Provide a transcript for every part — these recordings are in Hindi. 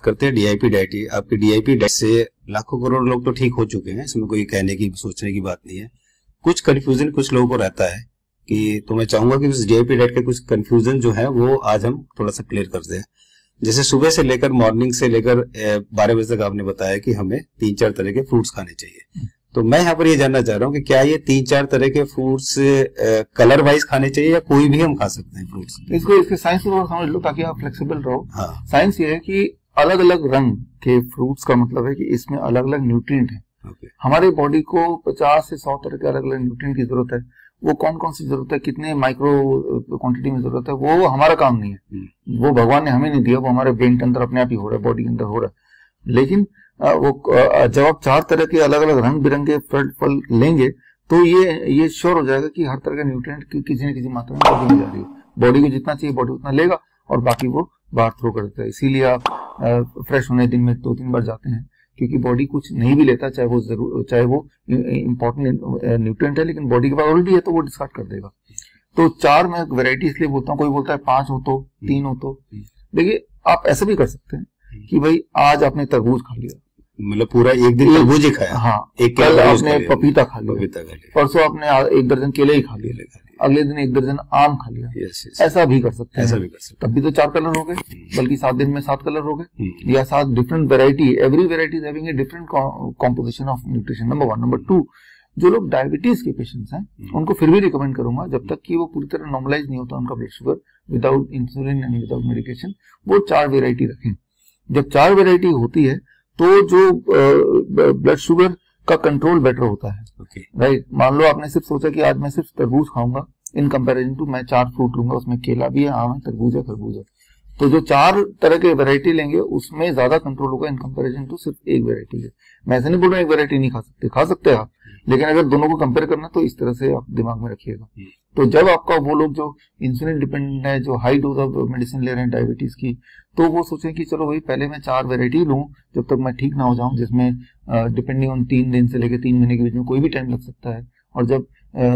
करते हैं डीआईपी डाइट। आपकी डीआईपी डाइट से लाखों करोड़ लोग तो ठीक हो चुके हैं, इसमें कोई कहने की सोचने की बात नहीं है। कुछ कंफ्यूजन कुछ लोगों को रहता है कि, तो मैं चाहूंगा कि उस डीआईपी डाइट के कुछ कंफ्यूजन जो है वो आज हम थोड़ा सा क्लियर कर दें। जैसे सुबह से लेकर मॉर्निंग से लेकर 12 बजे तक आपने बताया कि हमें 3-4 तरह के फ्रूट्स खाने चाहिए। तो मैं यहाँ पर ये जानना चाह रहा हूँ कि क्या ये 3-4 तरह के फ्रूट्स कलर वाइज खाने चाहिए या कोई भी हम खा सकते हैं फ्रूट्स? इसके साइंस को समझ लो ताकि आप फ्लेक्सिबल रहो। हाँ। साइंस ये है कि अलग अलग रंग के फ्रूट्स का मतलब है कि इसमें अलग अलग न्यूट्रिएंट है। हमारे बॉडी को 50 से 100 तरह के अलग अलग न्यूट्रिएंट की जरूरत है। वो कौन कौन सी जरूरत है, कितने माइक्रो क्वांटिटी में जरूरत है, वो हमारा काम नहीं है। वो भगवान ने हमें नहीं दिया, वो हमारे ब्रेन के अंदर अपने आप ही हो रहा है, बॉडी के अंदर हो रहा है। लेकिन जब आप 4 तरह के अलग अलग रंग बिरंगे फल लेंगे तो ये श्योर हो जाएगा कि हर तरह का न्यूट्रिएंट किसी न किसी मात्रा में बॉडी में जा रही है। बॉडी को जितना चाहिए बॉडी उतना लेगा और बाकी वो बाहर थ्रो कर देता है। इसीलिए आप फ्रेश होने दिन में 2-3 बार जाते हैं, क्योंकि बॉडी कुछ नहीं भी लेता, चाहे वो इंपॉर्टेंट न्यूट्रिएंट है, लेकिन बॉडी के पास ऑलरेडी है तो वो डिस्कार्ड कर देगा। तो 4 में वेराइटी इसलिए बोलता हूँ, कोई बोलता है 5 हो तो 3 हो तो। देखिए आप ऐसा भी कर सकते हैं कि भाई आज आपने तरबूज खा लिया, मतलब पूरा एक दिन तरबूज ही खाया। हाँ, एक कल आपने पपीता खा लिया, परसों आपने 1 दर्जन केले ही खा लिए, अगले दिन 1 दर्जन आम खा लिया। ऐसा भी कर सकते हैं, ऐसा भी कर सकते हैं। तब भी तो 4 कलर हो गए, बल्कि 7 दिन में 7 कलर हो गए, या 7 different variety. Every variety is having a different composition of nutrition. Number 1। Number 2, जो लोग डायबिटीज के पेशेंट्स हैं उनको फिर भी रिकमेंड करूंगा, जब तक कि वो पूरी तरह नॉर्मलाइज नहीं होता उनका blood sugar, without insulin and without medication, वो 4 वेराइटी रखें। जब 4 वेराइटी होती है तो जो ब्लड शुगर का कंट्रोल बेटर होता है। राइट। मान लो आपने सिर्फ सोचा कि आज मैं सिर्फ तरबूज खाऊंगा, इन कंपैरिजन टू मैं 4 फ्रूट लूंगा, उसमें केला भी है, आम है, तरबूज है, खरबूज है, तो जो 4 तरह के वेराइटी लेंगे उसमें ज्यादा कंट्रोल होगा इन कंपैरिजन टू सिर्फ एक वेराइटी है। मैं ऐसे नहीं बोल रहा हूँ एक वेराइटी नहीं खा सकते आप, लेकिन अगर दोनों को कंपेयर करना तो इस तरह से आप दिमाग में रखिएगा। तो जब आपका वो लोग जो इंसुलिन डिपेंडेंट है, जो हाई डोज ऑफ मेडिसिन ले रहे हैं डायबिटीज की, तो वो सोचें कि चलो भाई पहले मैं 4 वेराइटी लूं जब तक मैं ठीक ना हो जाऊं, जिसमें डिपेंडिंग ऑन 3 दिन से लेकर 3 महीने के बीच में कोई भी टाइम लग सकता है। और जब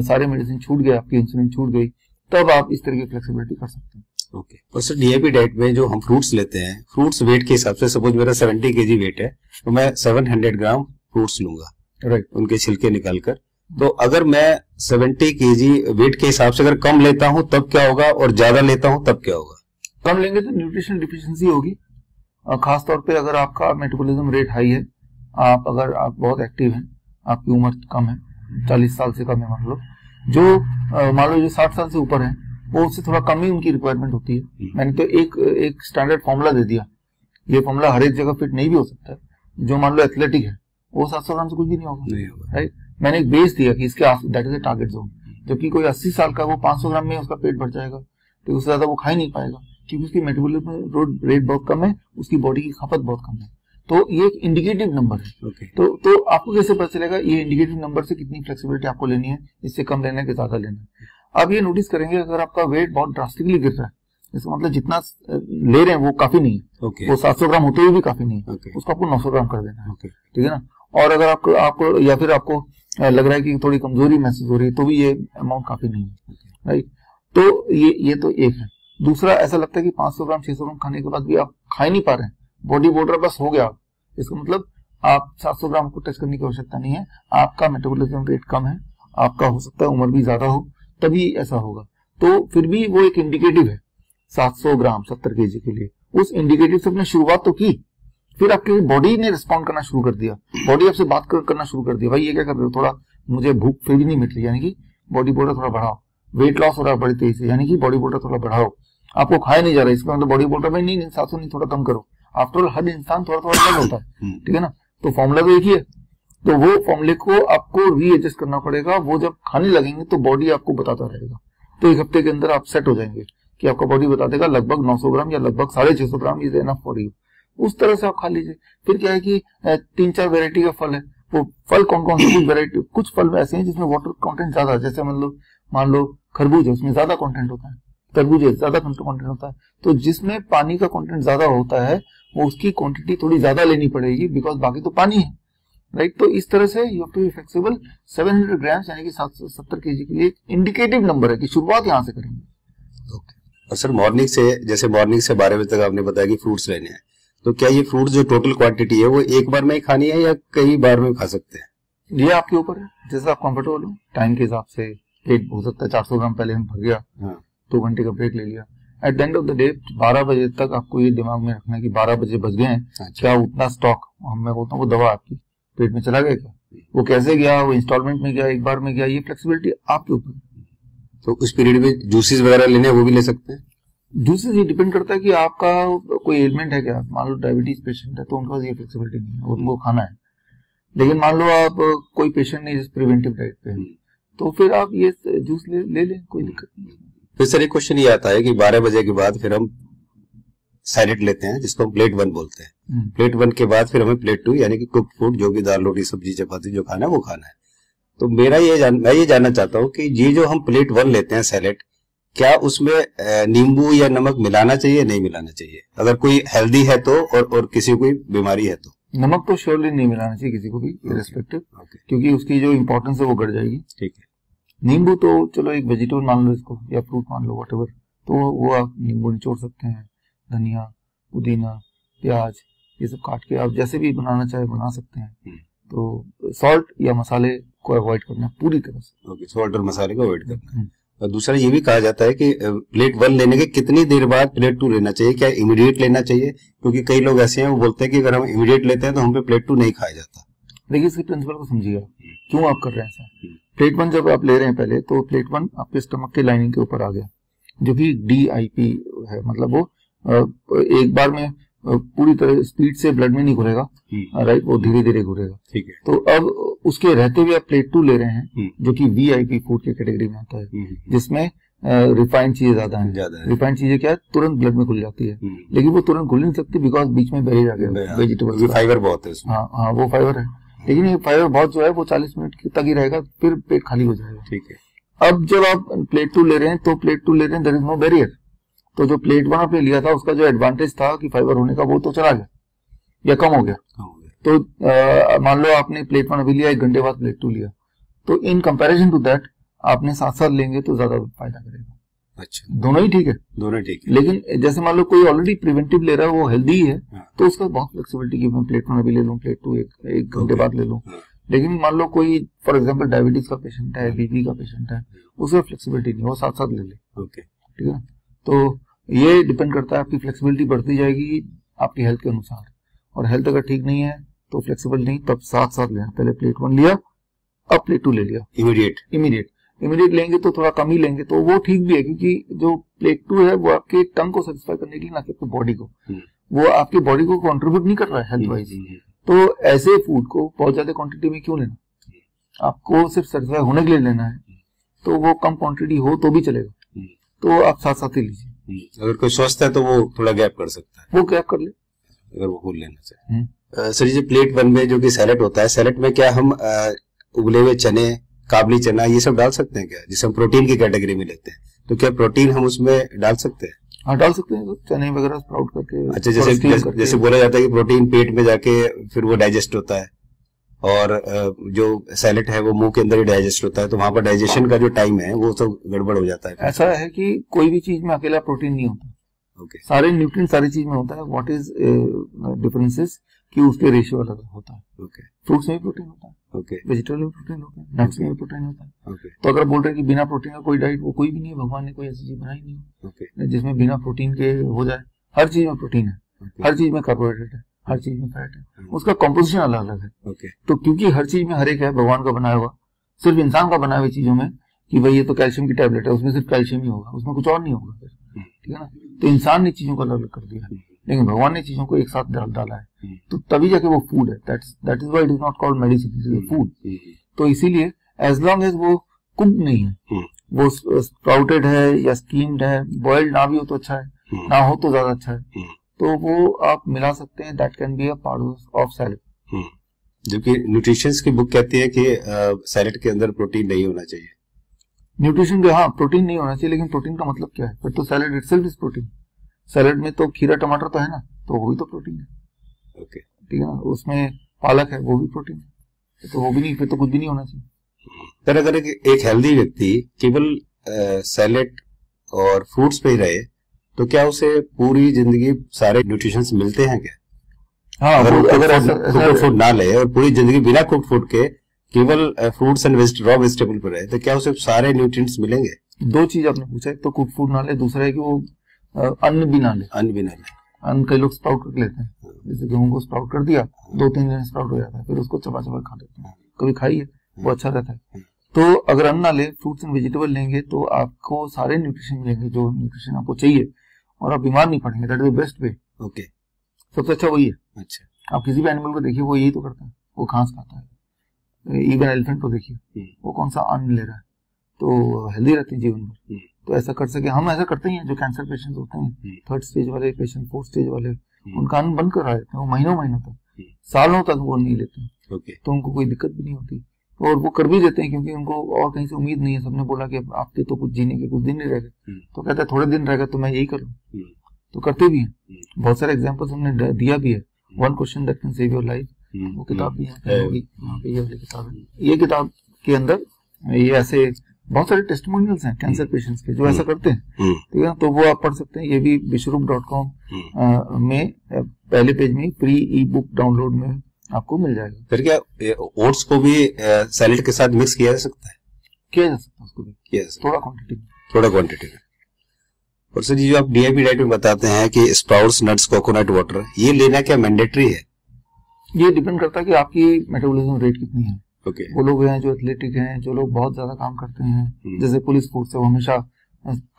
सारे मेडिसिन छूट गए, आपकी इंसुलिन छूट गई, तब आप इस तरह की फ्लेक्सिबिलिटी कर सकते हैं। ओके। और सर डीआईपी डाइट में जो हम फ्रूट्स लेते हैं, फ्रूट्स वेट के हिसाब से, सपोज मेरा 70 kg वेट है तो मैं 700 ग्राम फ्रूट्स लूंगा, राइट, उनके छिलके निकालकर। तो अगर मैं 70 kg वेट के हिसाब से अगर कम लेता हूं तब क्या होगा, और ज्यादा लेता हूं तब क्या होगा? कम लेंगे तो न्यूट्रिशन डिफिशियंसी होगी, खासतौर पे अगर आपका मेटाबॉलिज्म रेट हाई है, अगर आप बहुत एक्टिव हैं, आपकी उम्र कम है, 40 साल से कम है, मान लो जो 60 साल से ऊपर है, वो उससे थोड़ा कम ही उनकी रिक्वायरमेंट होती है। मैंने तो एक स्टैंडर्ड फॉर्मूला दे दिया, ये फॉर्मूला हर एक जगह फिट नहीं भी हो सकता है। जो मान लो एथलेटिक है वो 700 ग्राम से कुछ भी नहीं होगा, राइट। मैंने एक बेस दिया कि इसके that is a target zone. जबकि कोई 80 साल का, वो 500 ग्राम में उसका पेट भर जाएगा, तो उससे ज्यादा वो खा ही नहीं पाएगा, क्योंकि उसकी मेटाबॉलिज्म रेट बहुत कम है, उसकी बॉडी की खपत बहुत कम है। तो ये एक इंडिकेटिव नंबर है। तो आपको कैसे पता चलेगा ये इंडिकेटिव नंबर से कितनी फ्लेक्सिबिलिटी आपको लेनी है, इससे कम लेना है कि ज्यादा लेना है? आप ये नोटिस करेंगे, अगर आपका वेट बहुत ड्रास्टिकली गिर रहा है, इसका मतलब जितना ले रहे हैं वो काफी नहीं है, वो 700 ग्राम होते हुए भी काफी नहीं है, उसको आपको 900 ग्राम कर देना है, ठीक है ना। और अगर आपको या फिर आपको लग रहा है कि थोड़ी कमजोरी महसूस हो रही है, तो भी ये अमाउंट काफी नहीं है, राइट। तो ये तो एक है। दूसरा, ऐसा लगता है कि 500 ग्राम 600 ग्राम खाने के बाद भी आप खा ही नहीं पा रहे हैं, बॉडी बोल रहा है बस हो गया, इसका मतलब आप 700 ग्राम को टच करने की आवश्यकता नहीं है, आपका मेटाबॉलिज्म रेट कम है, आपका हो सकता है उम्र भी ज्यादा हो, तभी ऐसा होगा। तो फिर भी वो एक इंडिकेटिव है 700 ग्राम 70 kg के लिए। उस इंडिकेटिव से आपने शुरुआत तो की, फिर आपकी बॉडी ने रिस्पॉन्ड करना शुरू कर दिया, बॉडी आपसे बात करना शुरू कर दिया, भाई ये क्या कर रहे हो, थोड़ा मुझे भूख फिर भी नहीं मिल रही, यानी कि बॉडी बोल रहा थोड़ा बढ़ाओ। वेट लॉस हो रहा है बड़ी तेजी से, यानी कि बॉडी बोल रहा थोड़ा बढ़ाओ। आपको खाया नहीं जा रहा है, इसमें मतलब बॉडी बोल रहा है नहीं 700 नहीं, थोड़ा कम करो। आफ्टर ऑल हर इंसान थोड़ा थोड़ा अलग होता है, ठीक है ना। तो फॉर्मूला तो एक ही है, तो वो फॉर्मूले को आपको रीएडजस्ट करना पड़ेगा। वो जब खाने लगेंगे तो बॉडी आपको बताता रहेगा, तो 1 हफ्ते के अंदर आप सेट हो जाएंगे कि आपका बॉडी बता देगा लगभग 900 ग्राम या लगभग 650 gram is enough for you. उस तरह से आप खा लीजिए। फिर क्या है कि 3-4 वेराइटी का फल है, वो फल कौन कौन से, कुछ वेराइटी, कुछ फल ऐसे हैं जिसमें वाटर कंटेंट ज्यादा है, जैसे मान लो खरबूज है, उसमें ज्यादा कंटेंट होता है, तरबूज है ज्यादा कंटेंट होता है। तो जिसमें पानी का कंटेंट ज्यादा होता है वो उसकी क्वांटिटी थोड़ी ज्यादा लेनी पड़ेगी, बिकॉज बाकी तो पानी है, राइट। तो इस तरह से you have to be flexible. 700 grams यानी कि 770 kg के लिए इंडिकेटिव नंबर है कि शुरुआत यहां से करेंगे। ओके। और सर मॉर्निंग से, जैसे मॉर्निंग से 12 बजे तक आपने बताया कि फ्रूट्स लेने हैं, तो क्या ये फ्रूट जो टोटल क्वांटिटी है वो एक बार में ही खानी है या कई बार में खा सकते हैं? ये आपके ऊपर है, जैसा आप कंफर्टेबल हो। टाइम के हिसाब से प्लेट हो सकता है 400 ग्राम पहले हम भर गया, 2 घंटे का ब्रेक ले लिया। At the end of the day 12 बजे तक आपको ये दिमाग में रखना है कि 12 बजे बज गए हैं, क्या उतना स्टॉक, मैं बोलता हूँ वो दवा आपकी पेट में चला गया क्या, वो कैसे गया, वो इंस्टॉलमेंट में गया, एक बार में गया, ये फ्लेक्सिबिलिटी आपके ऊपर। तो उस पीरियड में जूसेस वगैरह लेने वो भी ले सकते हैं? जूसेस ये डिपेंड करता है कि आपका कोई एलिमेंट है क्या। मान लो डायबिटीज पेशेंट है तो उनके पास ये फ्लेक्सिबिलिटी नहीं है, उनको खाना है। लेकिन मान लो आप कोई पेशेंट नहीं जिस प्रिवेंटिव डाइट पे है, तो फिर आप ये जूस ले लें, कोई दिक्कत नहीं। फिर सर एक क्वेश्चन ये आता है कि 12 बजे के बाद फिर हम सैलेड लेते हैं जिसको हम प्लेट 1 बोलते हैं। प्लेट 1 के बाद फिर हमें प्लेट 2 यानी कि कुक्ड फूड, जो भी दाल रोटी सब्जी चपाती जो खाना है वो खाना है। तो मैं ये जानना चाहता हूँ कि ये जो हम प्लेट 1 लेते हैं सैलेड, क्या उसमें नींबू या नमक मिलाना चाहिए नहीं मिलाना चाहिए, अगर कोई हेल्दी है तो और किसी को कोई बीमारी है तो? नमक तो श्योरली नहीं मिलाना चाहिए किसी को भी, इररिस्पेक्टिव, क्योंकि उसकी जो इंपॉर्टेंस है वो घट जाएगी। ठीक है। नींबू तो चलो एक वेजिटेबल मान लो इसको, या फ्रूट मान लो, व्हाटएवर, तो वो आप नींबू निचोड़ सकते हैं। धनिया, पुदीना, प्याज, ये सब काट के आप जैसे भी बनाना चाहे बना सकते हैं। तो सॉल्ट या मसाले को अवॉइड करना पूरी तरह से। ओके, सॉल्ट और मसाले को अवॉइड करना है। और दूसरा ये भी कहा जाता है कि प्लेट 1 लेने के कितनी देर बाद प्लेट 2 लेना चाहिए, क्या इमीडिएट लेना चाहिए? क्योंकि कई लोग ऐसे हैं वो बोलते हैं कि अगर हम इमीडिएट लेते हैं तो हम पे प्लेट 2 नहीं खाया जाता। देखिए इसके प्रिंसिपल को समझिएगा, क्यों आप कर रहे हैं ऐसा। प्लेट 1 जब आप ले रहे हैं पहले, तो प्लेट 1 आपके स्टमक के लाइनिंग के ऊपर आ गया, जो कि DIP है, मतलब वो एक बार में पूरी तरह स्पीड से ब्लड में नहीं घुलेगा, राइट, वो धीरे धीरे घुलेगा। ठीक है। तो अब उसके रहते हुए आप प्लेट 2 ले रहे हैं, जो कि VIP फूड के कैटेगरी में आता है, जिसमें रिफाइंड चीजें ज्यादा हैं। रिफाइंड चीजें क्या है, तुरंत ब्लड में घुल जाती है, लेकिन वो तुरंत घुल नहीं सकती बिकॉज बीच में बैरियर आ गया वेजिटेबल, फाइबर बहुत है उसमें। हाँ, वो फाइबर है, लेकिन ये फाइबर बहुत जो है वो 40 मिनट तक ही रहेगा, फिर पेट खाली हो जाएगा। ठीक है। अब जब आप प्लेट 2 ले रहे हैं, तो प्लेट 2 ले रहे हैं, देयर इज नो बैरियर। तो जो प्लेट 1 आपने लिया था उसका जो एडवांटेज था कि फाइबर होने का, वो तो चला गया या कम हो गया। तो मान लो आपने प्लेट 1 अभी लिया, 1 घंटे बाद प्लेट 2 लिया, तो इन कंपैरिजन टू दैट आपने साथ साथ लेंगे तो ज्यादा फायदा करेगा। अच्छा, दोनों ही ठीक है, दोनों ठीक है। लेकिन जैसे मान लो कोई ऑलरेडी प्रिवेंटिव ले रहा है, वो हेल्दी है, तो उसका बहुत फ्लेक्सिबिलिटी की, मैं प्लेट 1 अभी ले लूं, प्लेट 2 एक घंटे बाद ले लूं। लेकिन मान लो कोई फॉर एग्जाम्पल डायबिटीज का पेशेंट है, BP का पेशेंट है, उसका फ्लेक्सिबिलिटी नहीं, वो साथ साथ ले ले। ओके, ठीक है। तो ये डिपेंड करता है, आपकी फ्लेक्सिबिलिटी बढ़ती जाएगी आपकी हेल्थ के अनुसार, और हेल्थ अगर ठीक नहीं है तो फ्लेक्सिबल नहीं, तब साथ साथ लेना। पहले प्लेट 1 लिया, अब प्लेट 2 ले लिया, इमीडिएट लेंगे तो थोड़ा कम ही लेंगे, तो वो ठीक भी है, क्योंकि जो प्लेट 2 है वो आपके टंग को सेटिस्फाई करने के लिए, ना कि आपकी बॉडी को, वो आपकी बॉडी को कंट्रीब्यूट नहीं कर रहा है हेल्थ वाइज। तो ऐसे फूड को बहुत ज्यादा क्वांटिटी में क्यों लेना, आपको सिर्फ सेटिस्फाई होने के लिए लेना है, तो वो कम क्वांटिटी हो तो भी चलेगा, तो आप साथ साथ ही लीजिए। अगर कोई स्वस्थ है तो वो थोड़ा गैप कर सकता है, वो गैप कर ले अगर वो फूड लेना चाहिए। सर जी, प्लेट 1 में जो कि सैलेड होता है, सैलेड में क्या हम उबले हुए चने, काबली चना, ये सब डाल सकते हैं क्या, जिसे हम प्रोटीन की कैटेगरी में लेते हैं? तो क्या प्रोटीन हम उसमें डाल सकते हैं? हाँ, डाल सकते हैं, चने वगैरह स्प्राउट करके। अच्छा, जैसे बोला जाता है कि प्रोटीन पेट में जाके फिर वो डाइजेस्ट होता है, और जो सैलेड है वो मुंह के अंदर ही डाइजेस्ट होता है, तो वहां पर डाइजेशन का जो टाइम है वो सब गड़बड़ हो जाता है। ऐसा है कि कोई भी चीज में अकेला प्रोटीन नहीं होता। ओके। सारे न्यूट्रिएंट सारी चीज में होता है। व्हाट इज डिफरेंसेस कि उसके रेशियो अलग होता है। ओके। फ्रूट्स में भी प्रोटीन होता है, ओके, वेजिटेबल में प्रोटीन होता है, नट्स में भी प्रोटीन होता है। ओके। तो अगर बोल रहे हैं कि बिना प्रोटीन का कोई डाइट, वो कोई भी नहीं है, भगवान ने कोई ऐसी चीज बनाई नहीं है ओके, जिसमें बिना प्रोटीन के हो जाए। हर चीज में प्रोटीन है, हर चीज में कार्बोहाइड्रेट है, हर चीज में फैट है, उसका कॉम्पोजिशन अलग अलग है। ओके। तो क्योंकि हर चीज में हर एक है भगवान का बनाया हुआ, सिर्फ इंसान का बनाया हुआ चीजों में कि भाई ये तो कैल्शियम की टैबलेट है, उसमें सिर्फ कैल्शियम ही होगा, उसमें कुछ और नहीं होगा फिर, ठीक है ना। तो इंसान ने चीजों को अलग अलग कर दिया, लेकिन भगवान ने चीजों को एक साथ डाला है, तो तभी जाके वो फूड है। That is why it is not called medicine, it is food. तो इसीलिए एज लॉन्ग एज वो कुक्ड नहीं है, वो स्प्राउटेड है या स्टीम्ड है, बॉइल्ड ना भी हो तो अच्छा है, ना हो तो ज्यादा अच्छा है, तो वो आप मिला सकते हैं। That can be a part of salad. जबकि न्यूट्रिशंस की बुक कहती है कि सैलेड के अंदर प्रोटीन नहीं होना चाहिए। न्यूट्रिशन के, हाँ, प्रोटीन नहीं होना चाहिए, लेकिन प्रोटीन का मतलब क्या है फिर? तो salad itself is protein. Salad में तो खीरा टमाटर तो है ना, तो वो भी तो प्रोटीन है। ओके, ठीक है ना। उसमें पालक है, वो भी प्रोटीन है, तो वो भी नहीं, फिर तो कुछ भी नहीं होना चाहिए। तर अगर एक हेल्दी व्यक्ति केवल सैलेड और फ्रूट्स पे ही रहे, तो क्या उसे पूरी जिंदगी सारे न्यूट्रिशंस मिलते हैं क्या? हाँ, अगर फूड ना ले और पूरी जिंदगी बिना कुक्ड फूड के केवल फ्रूट्स एंड रॉ वेजिटेबल पर रहे, तो क्या उसे सारे न्यूट्रिएंट्स मिलेंगे? दो चीज आपने पूछा, एक तो कुक फूड ना ले, दूसरा है कि वो अन्न भी ना ले। अन्न कई लोग स्प्राउट करके लेते हैं, जैसे गेहूं को स्प्राउट कर दिया, 2-3 दिन स्प्राउट हो जाता है, फिर उसको चबा चबा खा लेते हैं। कभी खाइए, वो अच्छा रहता है। तो अगर अन्न ना ले, फ्रूट्स एंड वेजिटेबल लेंगे तो आपको सारे न्यूट्रिशन मिलेंगे जो न्यूट्रिशन आपको चाहिए, और आप बीमार नहीं पड़ेंगे। That is the best way. Okay, सबसे अच्छा वही है। अच्छा, आप किसी भी एनिमल को देखिए, वो यही तो करता है, वो घास खाता है। इवन एलिफेंट को देखिए, वो कौन सा अन्न ले रहा है, तो हेल्दी रहते हैं जीवन भर। तो ऐसा कर सके, हम ऐसा करते हैं। जो कैंसर पेशेंट्स होते हैं, 3rd स्टेज वाले पेशेंट, 4th स्टेज वाले, उनका अन्न बंद करा देते हैं, वो महीनों तक, सालों तक वो नहीं लेते हैं। तो उनको कोई दिक्कत भी नहीं होती, और वो कर भी देते हैं क्योंकि उनको और कहीं से उम्मीद नहीं है। सबने बोला कि आपके तो कुछ जीने के कुछ दिन नहीं रह गए, तो कहता है थोड़े दिन रहेगा तो मैं यही करूँ, तो करते भी हैं। बहुत सारे एग्जाम्पल्स हमने दिया भी है। One question that can save your life, वो किताब भी है, यहाँ पे ये वाली किताब है। ये किताब के अंदर ये ऐसे बहुत सारे टेस्टिमोनियल्स हैं कैंसर पेशेंट्स के जो ऐसा करते हैं, ठीक है। तो वो आप पढ़ सकते हैं। ये भी विश्वरूप.com में पहले पेज में फ्री ई बुक डाउनलोड में आपको मिल जाएगा। फिर क्या ओट्स को भी सैलेड के साथ मिक्स किया जा सकता है? किया जा सकता है, उसको भी किया जा सकता है, थोड़ा क्वांटिटी में। और सर जी, जो आप डीआईपी डाइट में बताते हैं कि स्प्राउट्स, नट्स, कोकोनट वाटर, ये लेना क्या मैंडेटरी है? ये डिपेंड करता है कि आपकी मेटाबॉलिज्म रेट कितनी है। Okay. वो लोग हैं जो एथलेटिक हैं, जो लोग बहुत ज्यादा काम करते हैं, जैसे पुलिस फोर्स है, वो हमेशा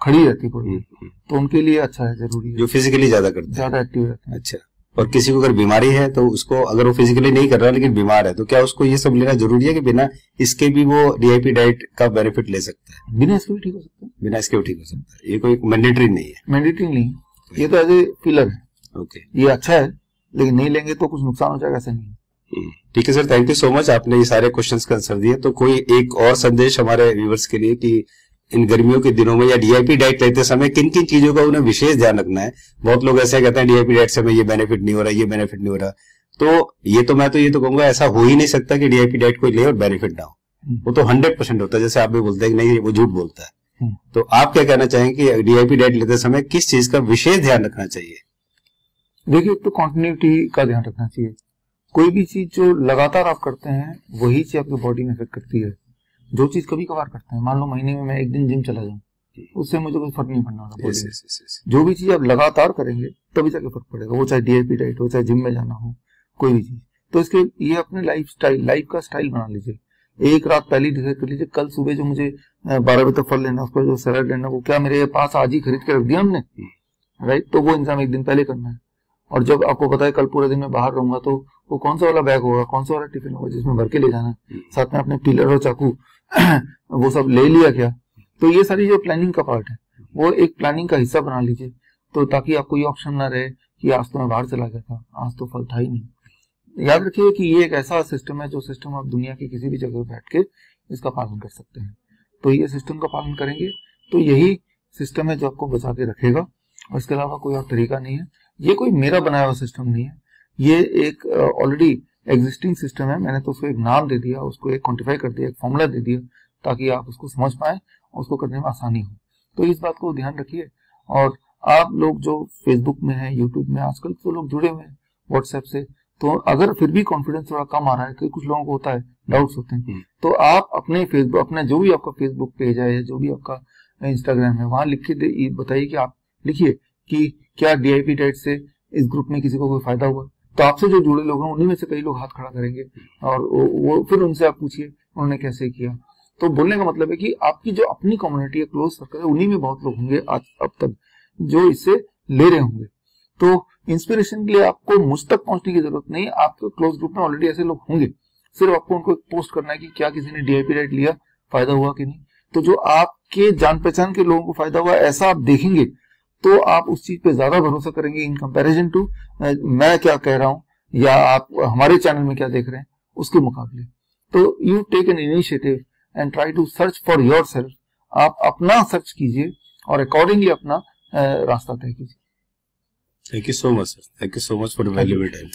खड़ी रहती है, तो उनके लिए अच्छा है, जरूरी है। जो फिजिकली ज्यादा करते हैं, ज्यादा एक्टिव रहते हैं। अच्छा, और किसी को अगर बीमारी है तो उसको, अगर वो फिजिकली नहीं कर रहा लेकिन बीमार है, तो क्या उसको ये सब लेना जरूरी है कि बिना इसके भी वो डीआईपी डाइट का बेनिफिट ले सकता है? बिना इसके भी ठीक हो सकता है, बिना इसके भी ठीक हो सकता है। ये कोई मैंडेटरी नहीं है? मैंडेटरी नहीं, ये तो एज ए फिलर है। ओके, ये अच्छा है, लेकिन नहीं लेंगे तो कुछ नुकसान हो जाएगा, ऐसा नहीं है। ठीक है sir, thank you so much, आपने ये सारे क्वेश्चंस का आंसर दिए। तो कोई एक और संदेश हमारे व्यूअर्स के लिए कि इन गर्मियों के दिनों में या डीआईपी डाइट लेते समय किन किन चीजों का उन्हें विशेष ध्यान रखना है? बहुत लोग ऐसे कहते हैं डीआईपी डाइट से हमें ये बेनिफिट नहीं हो रहा, ये बेनिफिट नहीं हो रहा। तो मैं तो ये तो कहूंगा, ऐसा हो ही नहीं सकता कि डीआईपी डाइट कोई ले और बेनिफिट ना हो। वो तो 100% होता है, जैसे आप भी बोलते हैं कि नहीं वो झूठ बोलता है। तो आप क्या कहना चाहेंगे कि डीआईपी डाइट लेते समय किस चीज का विशेष ध्यान रखना चाहिए? देखिए, तो कॉन्टिन्यूटी का ध्यान रखना चाहिए। कोई भी चीज जो लगातार आप करते हैं, वही चीज आपकी बॉडी में इफेक्ट करती है। जो चीज कभी कभार करते हैं, मान लो महीने में मैं एक दिन जिम चला जाऊं, उससे मुझे कोई फर्क नहीं पड़ना वाला बॉडी में। जो भी चीज आप लगातार करेंगे तभी जाके फर्क पड़ेगा, वो चाहे डीआईपी डाइट हो, चाहे जिम में जाना हो, कोई भी चीज। तो इसके ये अपने लाइफ का स्टाइल बना लीजिए। एक रात पहले डिसाइड कर लीजिए, कल सुबह जो मुझे 12 बजे तक फल लेना, उसका जो सैलेड लेना, वो क्या मेरे पास आज ही खरीद के रख दिया हमने, राइट? तो वो इंतजाम एक दिन पहले करना है। और जब आपको पता है कल पूरे दिन में बाहर रहूंगा, तो वो कौन सा वाला बैग होगा, कौन सा वाला टिफिन होगा जिसमें भर के ले जाना है, साथ में अपने पीलर और चाकू वो सब ले लिया क्या? तो ये सारी जो प्लानिंग का पार्ट है, वो एक प्लानिंग का हिस्सा बना लीजिए, तो ताकि आपको ये ऑप्शन ना रहे कि आज तो मैं बाहर चला गया था, आज तो फल था ही नहीं। याद रखिए कि ये एक ऐसा सिस्टम है, जो सिस्टम आप दुनिया की किसी भी जगह बैठ के इसका पालन कर सकते हैं। तो ये सिस्टम का पालन करेंगे तो यही सिस्टम है जो आपको बचा के रखेगा, और इसके अलावा कोई और तरीका नहीं है। ये कोई मेरा बनाया हुआ सिस्टम नहीं है, ये एक ऑलरेडी एग्जिस्टिंग सिस्टम है। मैंने तो उसको एक नाम दे दिया, उसको एक क्वांटिफाई कर दिया, एक फॉर्मूला दे दिया, ताकि आप उसको समझ पाए और उसको करने में आसानी हो। तो इस बात को ध्यान रखिए। और आप लोग जो फेसबुक में है, यूट्यूब में, आजकल तो लोग जुड़े हुए हैं व्हाट्सएप से, तो अगर फिर भी कॉन्फिडेंस थोड़ा कम आ रहा है, कि कुछ लोगों को होता है, डाउट्स होते हैं, तो आप अपने फेसबुक, अपना जो भी आपका फेसबुक पेज है या जो भी आपका इंस्टाग्राम है, वहां लिख के बताइए कि आप लिखिए कि क्या डीआईपी डाइट से इस ग्रुप में किसी को कोई फायदा हुआ। तो आपसे जो जुड़े लोग हैं, उन्हीं में से कई लोग हाथ खड़ा करेंगे, और वो फिर उनसे आप पूछिए उन्होंने कैसे किया। तो बोलने का मतलब है कि आपकी जो अपनी कम्युनिटी है, क्लोज सर्कल है, उन्हीं में बहुत लोग होंगे आज अब तक जो इससे ले रहे होंगे। तो इंस्पिरेशन के लिए आपको मुझ तक पहुंचने की जरूरत नहीं, आपके क्लोज ग्रुप में ऑलरेडी ऐसे लोग होंगे। सिर्फ आपको उनको पोस्ट करना है कि क्या किसी ने डीआईपी डाइट लिया, फायदा हुआ कि नहीं। तो जो आपके जान पहचान के लोगों को फायदा हुआ, ऐसा आप देखेंगे, तो आप उस चीज पे ज्यादा भरोसा करेंगे इन कंपैरिजन टू मैं क्या कह रहा हूं या आप हमारे चैनल में क्या देख रहे हैं उसके मुकाबले। तो you take an initiative and try to search for yourself. आप अपना सर्च कीजिए और अकॉर्डिंगली अपना रास्ता तय कीजिए। Thank you so much sir, thank you so much for the valuable time.